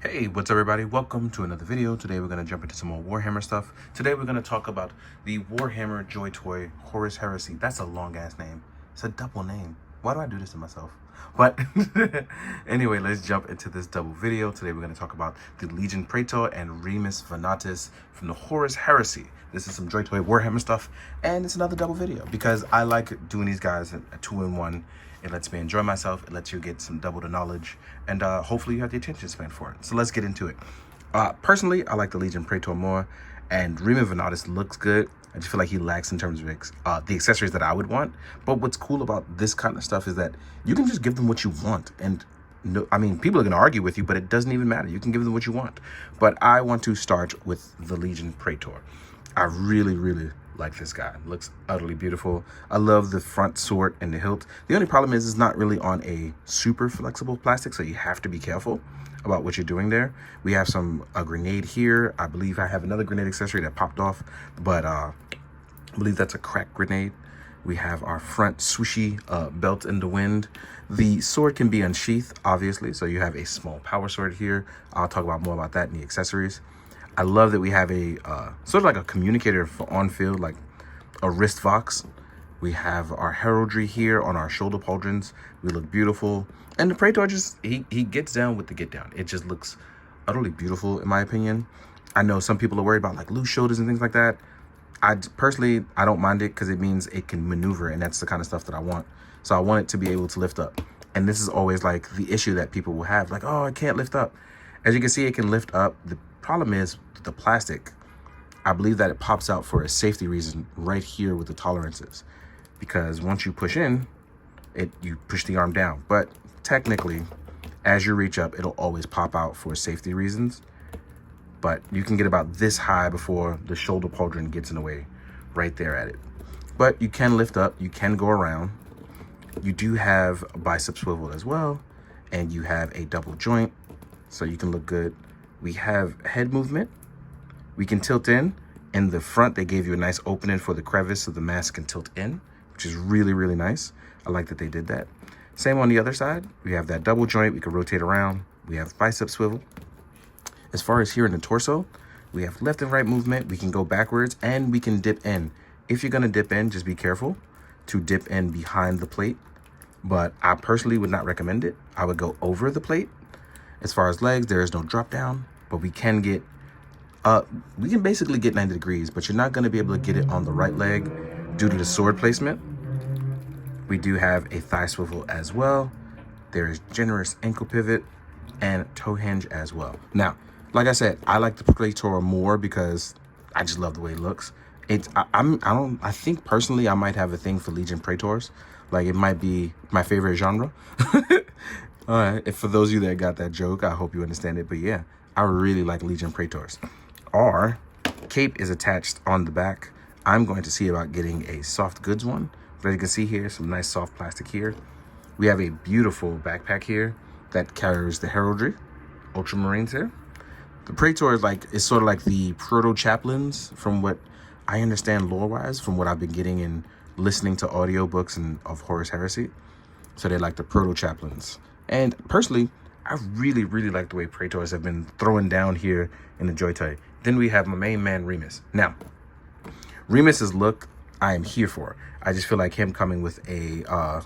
Hey, what's up everybody? Welcome to another video. Today we're going to jump into some more Warhammer stuff. Today we're going to talk about the Warhammer Joytoy Horus Heresy. That's a long ass name. It's a double name. Why do I do this to myself? But anyway, let's jump into this double video. Today we're going to talk about the Legion Praetor and Remus Ventanus from the Horus Heresy. This is some Joytoy Warhammer stuff, and it's another double video because I like doing these guys a 2-in-1. It lets me enjoy myself. It lets you get some double the knowledge, and hopefully you have the attention span for it. So let's get into it. Personally, I like the Legion Praetor more, and Remus Ventanus looks good. I just feel like he lacks in terms of the accessories that I would want. But what's cool about this kind of stuff is that you can just give them what you want. And no, I mean, people are going to argue with you, but it doesn't even matter. You can give them what you want. But I want to start with the Legion Praetor. I really like this guy. Looks utterly beautiful. I love the front sword and the hilt. The only problem is it's not really on a super flexible plastic, so you have to be careful about what you're doing there. We have a grenade here. I believe I have another grenade accessory that popped off, but I believe that's a crack grenade. We have our front swooshy belt in the wind. The sword can be unsheathed, obviously, so you have a small power sword here. I'll talk about more about that in the accessories. I love that we have a sort of like a communicator for on field, like a wrist vox. We have our heraldry here on our shoulder pauldrons. We look beautiful. And the Praetor he gets down with the get down. It just looks utterly beautiful in my opinion. I know some people are worried about like loose shoulders and things like that. Personally, I don't mind it because it means it can maneuver, and that's the kind of stuff that I want. So I want it to be able to lift up. And this is always like the issue that people will have, like, oh, I can't lift up. As you can see, it can lift up. The problem is the plastic. I believe that it pops out for a safety reason right here with the tolerances, because once you push in, you push the arm down. But technically, as you reach up, it'll always pop out for safety reasons. But you can get about this high before the shoulder pauldron gets in the way, right there at it. But you can lift up, you can go around. You do have a bicep swivel as well, and you have a double joint, so you can look good. We have head movement. We can tilt in. In the front, they gave you a nice opening for the crevice so the mask can tilt in, which is really nice. I like that they did that. Same on the other side. We have that double joint. We can rotate around. We have bicep swivel. As far as here in the torso, we have left and right movement. We can go backwards and we can dip in. If you're going to dip in, just be careful to dip in behind the plate. But I personally would not recommend it. I would go over the plate. As far as legs, there is no drop down, but we can basically get 90 degrees, but you're not going to be able to get it on the right leg due to the sword placement. We do have a thigh swivel as well. There is generous ankle pivot and toe hinge as well. Now, like I said, I like the Praetor more because I just love the way it looks. I think personally I might have a thing for Legion Praetors. Like, it might be my favorite genre. All right, and for those of you that got that joke, I hope you understand it. But yeah, I really like Legion Praetors. Our cape is attached on the back. I'm going to see about getting a soft goods one. But as you can see here, some nice soft plastic here. We have a beautiful backpack here that carries the heraldry, Ultramarines here. The Praetor is sort of like the proto-chaplains from what I understand lore-wise, from what I've been getting and listening to audiobooks of Horus Heresy. So they're like the proto-chaplains. And personally, I really like the way Praetors have been throwing down here in the Joytoy. Then we have my main man, Remus. Now, Remus's look, I am here for. I just feel like him coming with a...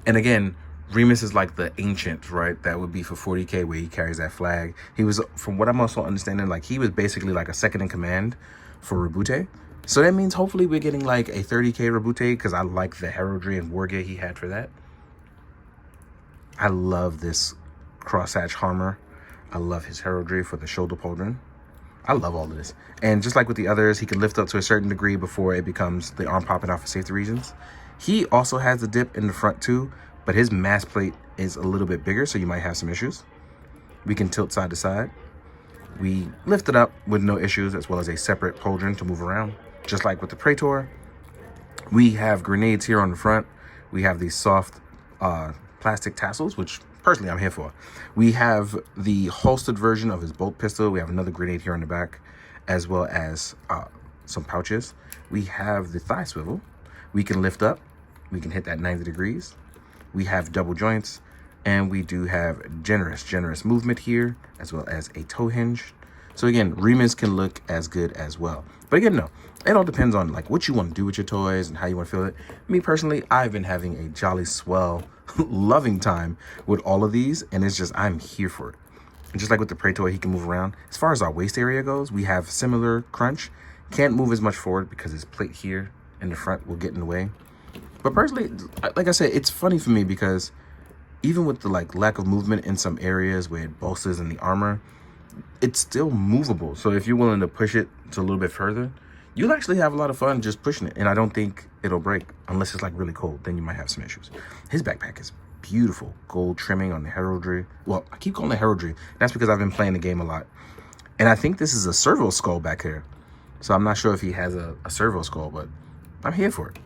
and again, Remus is like the ancient, right? That would be for 40K where he carries that flag. He was, from what I'm also understanding, like he was basically like a second in command for Rabute. So that means hopefully we're getting like a 30K Rabute, because I like the heraldry and war gear he had for that. I love this crosshatch armor. I love his heraldry for the shoulder pauldron. I love all of this. And just like with the others, he can lift up to a certain degree before it becomes the arm popping out for safety reasons. He also has a dip in the front too, but his mass plate is a little bit bigger, so you might have some issues. We can tilt side to side. We lift it up with no issues, as well as a separate pauldron to move around. Just like with the Praetor, we have grenades here on the front. We have these soft plastic tassels, which personally I'm here for. We have the holstered version of his bolt pistol. We have another grenade here on the back, as well as some pouches. We have the thigh swivel. We can lift up. We can hit that 90 degrees. We have double joints. And we do have generous movement here, as well as a toe hinge. So again, Remus can look as good as well. But again, no, it all depends on like what you want to do with your toys and how you want to feel it. Me personally, I've been having a jolly swell, loving time with all of these, and it's just, I'm here for it. And just like with the Praetor, he can move around. As far as our waist area goes, we have similar crunch. Can't move as much forward because his plate here in the front will get in the way. But personally, like I said, it's funny for me because even with the like lack of movement in some areas where it bolsters in the armor, it's still movable. So if you're willing to push it to a little bit further, you'll actually have a lot of fun just pushing it. And I don't think it'll break unless it's like really cold. Then you might have some issues. His backpack is beautiful. Gold trimming on the heraldry. Well, I keep calling it heraldry. That's because I've been playing the game a lot. And I think this is a servo skull back here. So I'm not sure if he has a servo skull, but I'm here for it.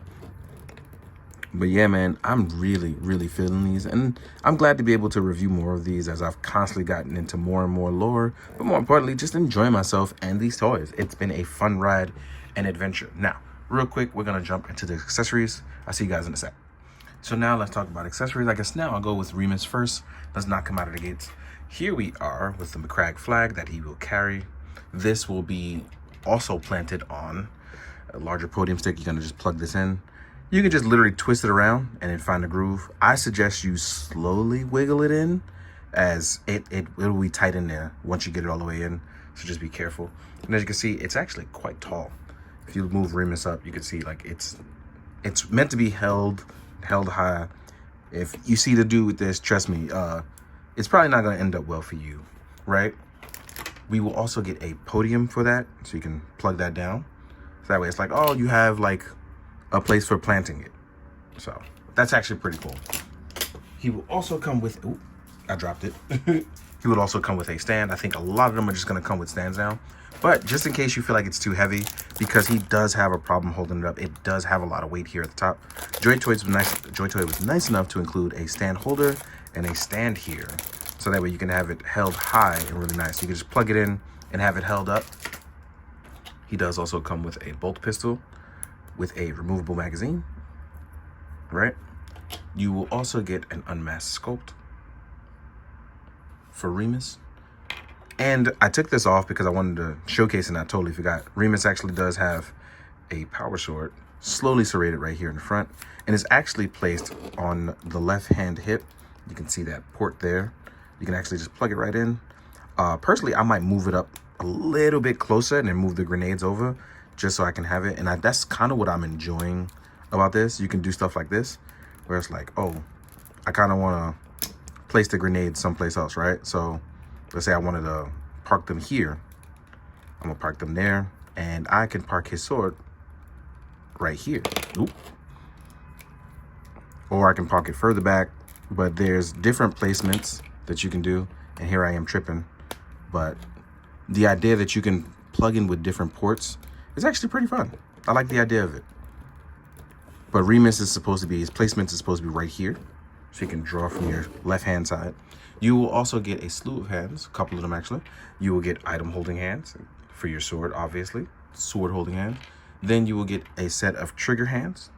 But yeah, man, I'm really feeling these, and I'm glad to be able to review more of these as I've constantly gotten into more and more lore, but more importantly, just enjoying myself and these toys. It's been a fun ride and adventure. Now, real quick, we're gonna jump into the accessories. I'll see you guys in a sec. So now let's talk about accessories. I guess now I'll go with Remus first. Let's not come out of the gates. Here we are with the McCrag flag that he will carry. This will be also planted on a larger podium stick. You're gonna just plug this in. You can just literally twist it around and then find a groove. I suggest you slowly wiggle it in, as it will be tight in there once you get it all the way in. So just be careful. And as you can see, it's actually quite tall. If you move Remus up, you can see like it's meant to be held high. If you see the dude with this, trust me, it's probably not gonna end up well for you, right? We will also get a podium for that, so you can plug that down. So that way it's like, oh, you have like a place for planting it. So that's actually pretty cool. He will also come with, ooh, I dropped it. He would also come with a stand. I think a lot of them are just gonna come with stands now. But just in case you feel like it's too heavy, because he does have a problem holding it up, it does have a lot of weight here at the top. Joytoy was nice enough to include a stand holder and a stand here. So that way you can have it held high and really nice. You can just plug it in and have it held up. He does also come with a bolt pistol with a removable magazine, right? You will also get an unmasked sculpt for Remus. And I took this off because I wanted to showcase, and I totally forgot. Remus actually does have a power sword, slowly serrated right here in the front, and it's actually placed on the left-hand hip. You can see that port there. You can actually just plug it right in. Personally, I might move it up a little bit closer and then move the grenades over, just so I can have it. And that's kind of what I'm enjoying about this. You can do stuff like this, where it's like, oh, I kind of want to place the grenades someplace else, right? So let's say I wanted to park them here. I'm gonna park them there, and I can park his sword right here. Oop. Or I can park it further back, but there's different placements that you can do. And here I am tripping. But the idea that you can plug in with different ports is actually pretty fun. I like the idea of it. But Remus is supposed to be, his placement is supposed to be right here, so you can draw from your left-hand side. You will also get a slew of hands, a couple of them actually. You will get item holding hands for your sword, obviously, sword holding hand. Then you will get a set of trigger hands,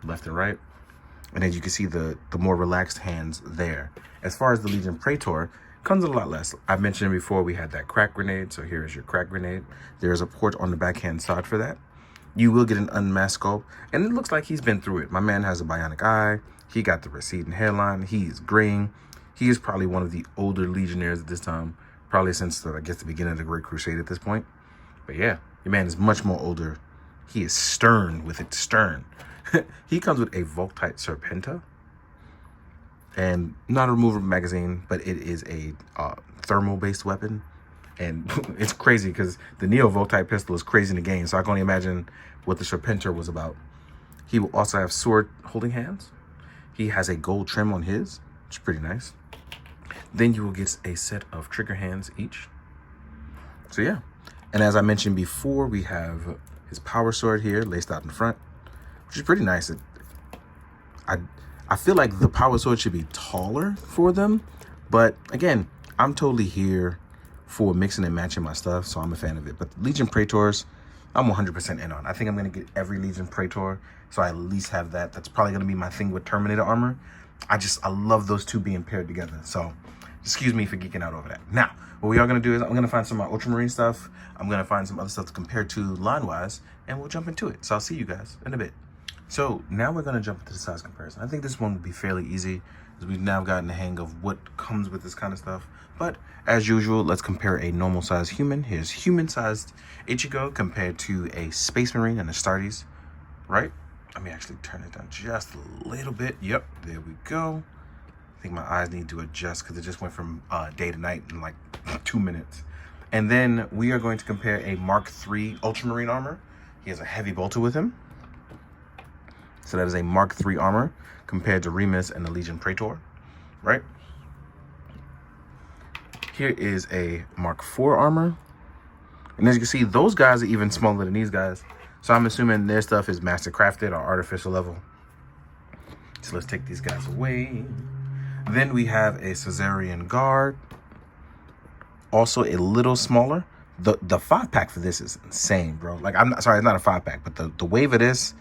left and right. And as you can see, the more relaxed hands there. As far as the Legion Praetor, comes a lot less. I mentioned before we had that crack grenade, so here is your crack grenade. There is a port on the backhand side for that. You will get an unmasked sculpt, and it looks like he's been through it. My man has a bionic eye. He got the receding hairline. He's graying. He is probably one of the older Legionnaires at this time, probably since I guess the beginning of the Great Crusade at this point. But yeah, your man is much more older. He is stern with it, stern. He comes with a Voltite Serpenta, and not a removable magazine, but it is a thermal-based weapon. And it's crazy because the Neo Voltite pistol is crazy in the game, so I can only imagine what the Serpenta was about. He will also have sword holding hands. He has a gold trim on his, which is pretty nice. Then you will get a set of trigger hands each. So yeah. And as I mentioned before, we have his power sword here laced out in front, which is pretty nice. I feel like the power sword should be taller for them, but again, I'm totally here for mixing and matching my stuff, so I'm a fan of it. But Legion Praetors, I'm 100% in on. I think I'm going to get every Legion Praetor, so I at least have that. That's probably going to be my thing with Terminator armor. I love those two being paired together. So excuse me for geeking out over that. Now, what we are going to do is I'm going to find some of my Ultramarine stuff. I'm going to find some other stuff to compare to line-wise, and we'll jump into it. So I'll see you guys in a bit. So now we're going to jump into the size comparison. I think this one will be fairly easy, as we've now gotten the hang of what comes with this kind of stuff. But as usual, let's compare a normal sized human. Here's human-sized Ichigo compared to a Space Marine and a Astartes, right? Let me actually turn it down just a little bit. Yep, there we go. I think my eyes need to adjust because it just went from day to night in like 2 minutes. And then we are going to compare a Mark III Ultramarine armor. He has a heavy bolter with him. So that is a Mark III armor compared to Remus and the Legion Praetor, right? Here is a Mark IV armor. And as you can see, those guys are even smaller than these guys. So I'm assuming their stuff is master crafted or artificial level. So let's take these guys away. Then we have a Caesarian Guard. Also a little smaller. The 5-pack for this is insane, bro. Like, I'm not sorry, it's not a 5-pack, but the wave of this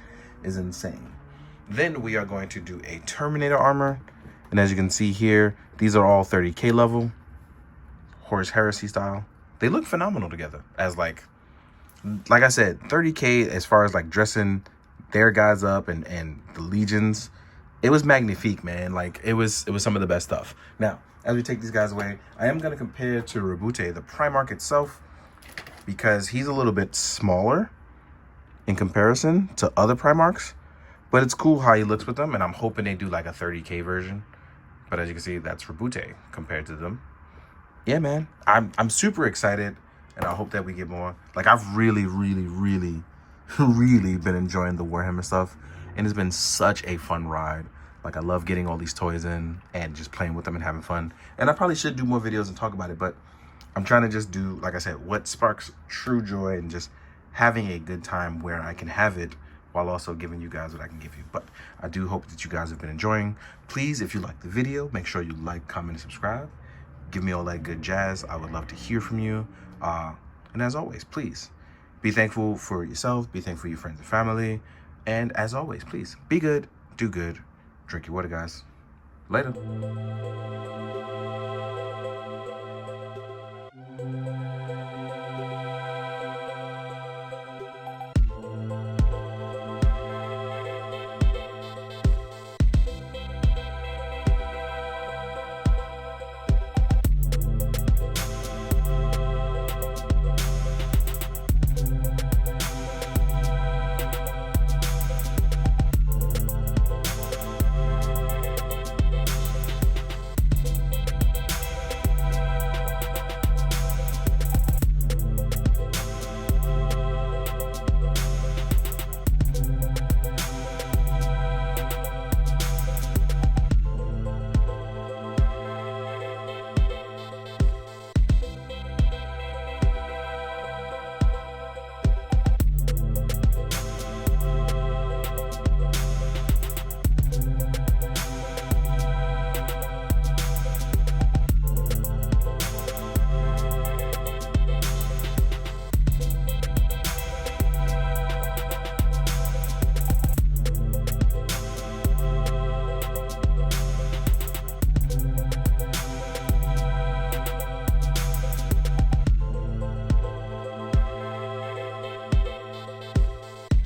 is insane. Then we are going to do a Terminator armor. And as you can see here, these are all 30K level. Horus Heresy style. They look phenomenal together as like I said, 30K as far as like dressing their guys up and the legions. It was magnifique, man. Like it was some of the best stuff. Now, as we take these guys away, I am going to compare to Rabute, the Primarch itself, because he's a little bit smaller in comparison to other Primarchs. But it's cool how he looks with them, and I'm hoping they do like a 30K version. But as you can see, that's Rabute compared to them. Yeah, man, I'm super excited, and I hope that we get more. Like, I've really, really, really, really been enjoying the Warhammer stuff, and it's been such a fun ride. Like, I love getting all these toys in and just playing with them and having fun. And I probably should do more videos and talk about it, but I'm trying to just do, like I said, what sparks true joy and just having a good time where I can have it while also giving you guys what I can give you. But I do hope that you guys have been enjoying. Please, if you like the video, make sure you like, comment, and subscribe. Give me all that good jazz. I would love to hear from you. And as always, please be thankful for yourself. Be thankful for your friends and family. And as always, please be good, do good, drink your water, guys. Later.